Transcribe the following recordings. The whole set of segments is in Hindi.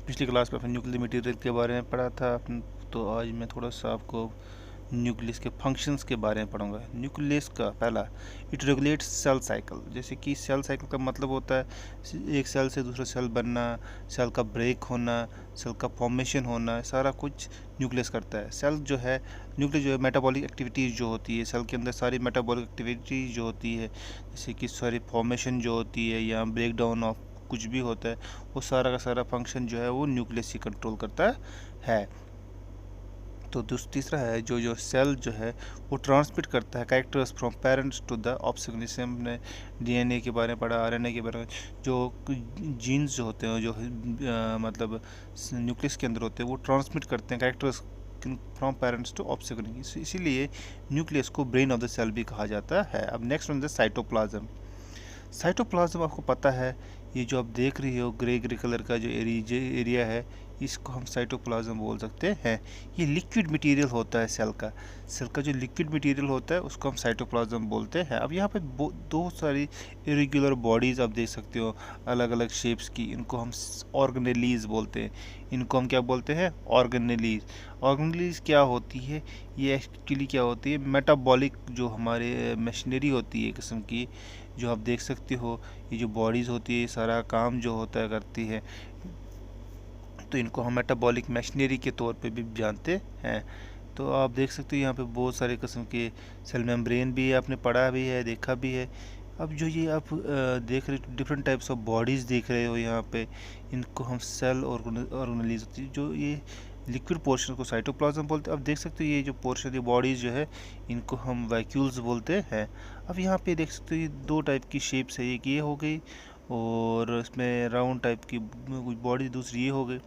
पिछली क्लास में अपने न्यूक्लियर मटेरियल के बारे में पढ़ा था तो आज मैं थोड़ा सा आपको न्यूक्लियस के फंक्शंस के बारे में पढ़ूंगा। न्यूक्लियस का पहला, इट रेगुलेट्स सेल साइकिल। जैसे कि सेल साइकिल का मतलब होता है एक सेल से दूसरा सेल बनना, सेल का ब्रेक होना, सेल का फॉर्मेशन होना, सारा कुछ न्यूक्लियस करता है। सेल जो है, न्यूक्लियस जो है मेटाबॉलिक एक्टिविटीज़ जो होती है सेल के अंदर, सारी मेटाबॉलिक एक्टिविटीज़ जो होती है, जैसे कि सारी फॉर्मेशन जो होती है या ब्रेक डाउन ऑफ कुछ भी होता है, वो सारा का सारा फंक्शन जो है वो न्यूक्लियस ही कंट्रोल करता है। तो तीसरा है जो सेल जो है वो ट्रांसमिट करता है characters from parents to the offspring. जैसे हमने डीएनए के बारे में पढ़ा, आरएनए के बारे में, जो जीन्स जो होते हैं जो मतलब न्यूक्लियस के अंदर होते हैं वो ट्रांसमिट करते हैं characters from parents to offspring. इसीलिए न्यूक्लियस को ब्रेन ऑफ द सेल भी कहा जाता है। अब next one the cytoplasm. Cytoplasm आपको पता है, ये जो आप देख रही हो ग्रे कलर का जो एरिया है, इसको हम साइटोप्लाज्म बोल सकते हैं। ये लिक्विड मटेरियल होता है सेल का जो लिक्विड मटेरियल होता है उसको हम साइटोप्लाज्म बोलते हैं। अब यहाँ पे दो सारी इरेगुलर बॉडीज़ आप देख सकते हो अलग अलग शेप्स की, इनको हम ऑर्गेनेलीज बोलते हैं। इनको हम क्या बोलते हैं? ऑर्गेनेलीज। ऑर्गेनेलीज क्या होती है? ये एक्चुअली क्या होती है, मेटाबॉलिक जो हमारे मशीनरी होती है किस्म की, जो आप देख सकते हो ये जो बॉडीज़ होती है सारा काम जो होता है करती है, तो इनको हम मेटाबॉलिक मशीनरी के तौर पे भी जानते हैं। तो आप देख सकते हो यहाँ पे बहुत सारे किस्म के सेल मेम्ब्रेन भी है, आपने पढ़ा भी है, देखा भी है। अब जो ये आप देख रहे हो डिफरेंट टाइप्स ऑफ बॉडीज़ देख रहे हो यहाँ पे, इनको हम सेल ऑर्गेनेलीज होती है। जो ये लिक्विड पोर्शन को साइटोप्लाज्म बोलते हैं। अब देख सकते हो ये जो पोर्शन, ये बॉडीज़ जो है इनको हम वैक्यूल्स बोलते हैं। अब यहाँ पे देख सकते हो ये दो टाइप की शेप्स है, एक ये हो गई और इसमें राउंड टाइप की कुछ बॉडी, दूसरी ये हो गई।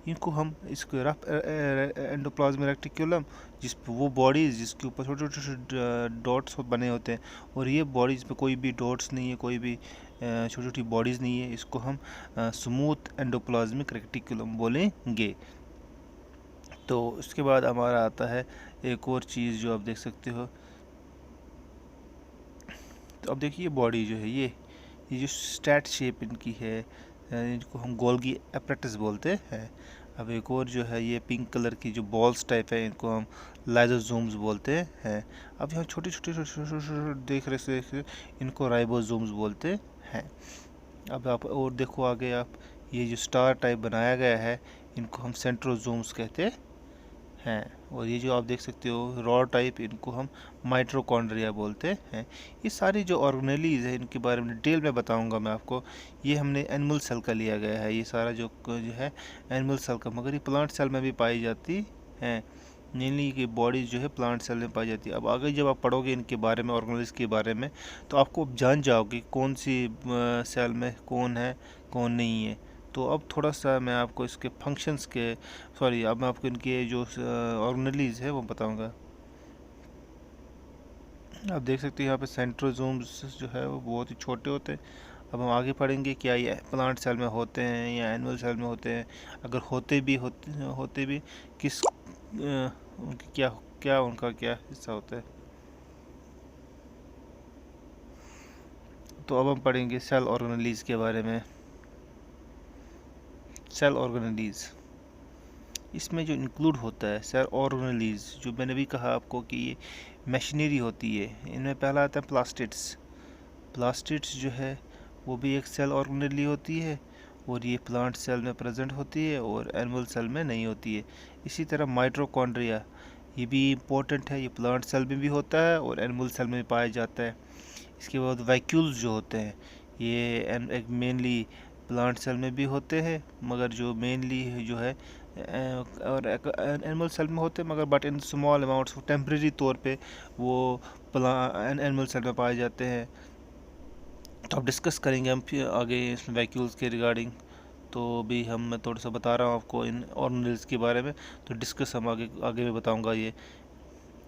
इनको हम इसको रफ एंडोप्लाज्मिक रेटिकुलम, जिस वो बॉडीज़ जिसके ऊपर छोटे छोटे डॉट्स बने होते हैं, और ये बॉडीज़ पे कोई भी डॉट्स नहीं है, कोई भी छोटी छोटी बॉडीज़ नहीं है, इसको हम स्मूथ एंडोप्लाज्मिक रेटिकुलम बोलेंगे। तो उसके बाद हमारा आता है एक और चीज़ जो आप देख सकते हो। तो अब देखिए बॉडी जो है ये जो स्टैट शेप इनकी है, इनको हम गोल्गी एपरेटस बोलते हैं। अब एक और जो है ये पिंक कलर की जो बॉल्स टाइप है, इनको हम लाइजोसोम्स बोलते हैं। अब यहाँ छोटे छोटे देख रहे इनको राइबोसोम्स बोलते हैं। अब आप और देखो आगे आप, ये जो स्टार टाइप बनाया गया है इनको हम सेंट्रोसोम्स कहते हैं। और ये जो आप देख सकते हो रॉड टाइप, इनको हम माइटोकॉन्ड्रिया बोलते हैं। ये सारी जो ऑर्गेनेलीज है इनके बारे में डिटेल में बताऊंगा मैं आपको। ये हमने एनिमल सेल का लिया गया है, ये सारा जो है एनिमल सेल का, मगर ये प्लांट सेल में भी पाई जाती हैं। मेनली की बॉडी जो है प्लांट सेल में पाई जाती है। अब आगे जब आप पढ़ोगे इनके बारे में, ऑर्गेनेलीज के बारे में, तो आपको जान जाओगे कौन सी सेल में कौन है कौन नहीं है। तो अब थोड़ा सा मैं आपको इसके फंक्शंस के, सॉरी, अब मैं आपको इनके जो ऑर्गेनेलीज है वो बताऊंगा। आप देख सकते हैं यहाँ पे सेंट्रोसोम्स जो है वो बहुत ही छोटे होते हैं। अब हम आगे पढ़ेंगे क्या ये प्लांट सेल में होते हैं या एनिमल सेल में होते हैं, अगर होते भी किस उनकी क्या क्या उनका क्या हिस्सा होता है। तो अब हम पढ़ेंगे सेल ऑर्गेनेलीज के बारे में। सेल ऑर्गेनेलीज, इसमें जो इंक्लूड होता है सेल ऑर्गेनेलीज, जो मैंने भी कहा आपको कि ये मशीनरी होती है, इनमें पहला आता है प्लास्टिड्स। प्लास्टिड्स जो है वो भी एक सेल ऑर्गेनेली होती है, और ये प्लांट सेल में प्रेजेंट होती है और एनिमल सेल में नहीं होती है। इसी तरह माइटोकॉन्ड्रिया, ये भी इम्पोर्टेंट है, ये प्लांट सेल में भी होता है और एनिमल सेल में भी पाया जाता है। इसके बाद वैक्यूल्स जो होते हैं, ये मेनली प्लांट सेल में भी होते हैं, मगर जो मेनली जो है और एनिमल सेल में होते हैं, मगर but in small amounts, temporary तौर पे वो एनिमल सेल में पाए जाते हैं। तो अब डिस्कस करेंगे हम फिर आगे इस वैक्यूल्स के रिगार्डिंग। तो भी मैं थोड़ा सा बता रहा हूँ आपको इन ऑर्गेनेल्स के बारे में, तो डिस्कस हम आगे आगे में बताऊँगा ये।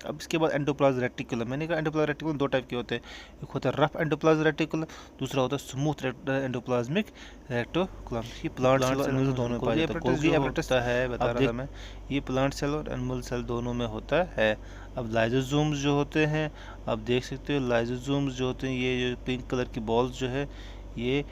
अब इसके बाद एंडोप्लाज्म रेटिकुलम, मैंने कहा एंडोप्लाज्म रेटिकुलम दो टाइप के होते हैं, एक होता है रफ एंडोप्लाज्म रेटिकुलम, दूसरा होता है स्मूथ एंडोप्लाज्मिक रेटिकुलम। ये प्लांट सेल और एनिमल दोनों में पाया जाता है। गोल्गी एपरेटस है बता रहा था मैं, ये प्लांट सेल और एनिमल सेल दोनों में होता है। अब लाइजोसोम्स जो होते हैं, आप देख सकते हो लाइजोसोम्स जो होते हैं, ये जो पिंक कलर की बॉल्स जो है ये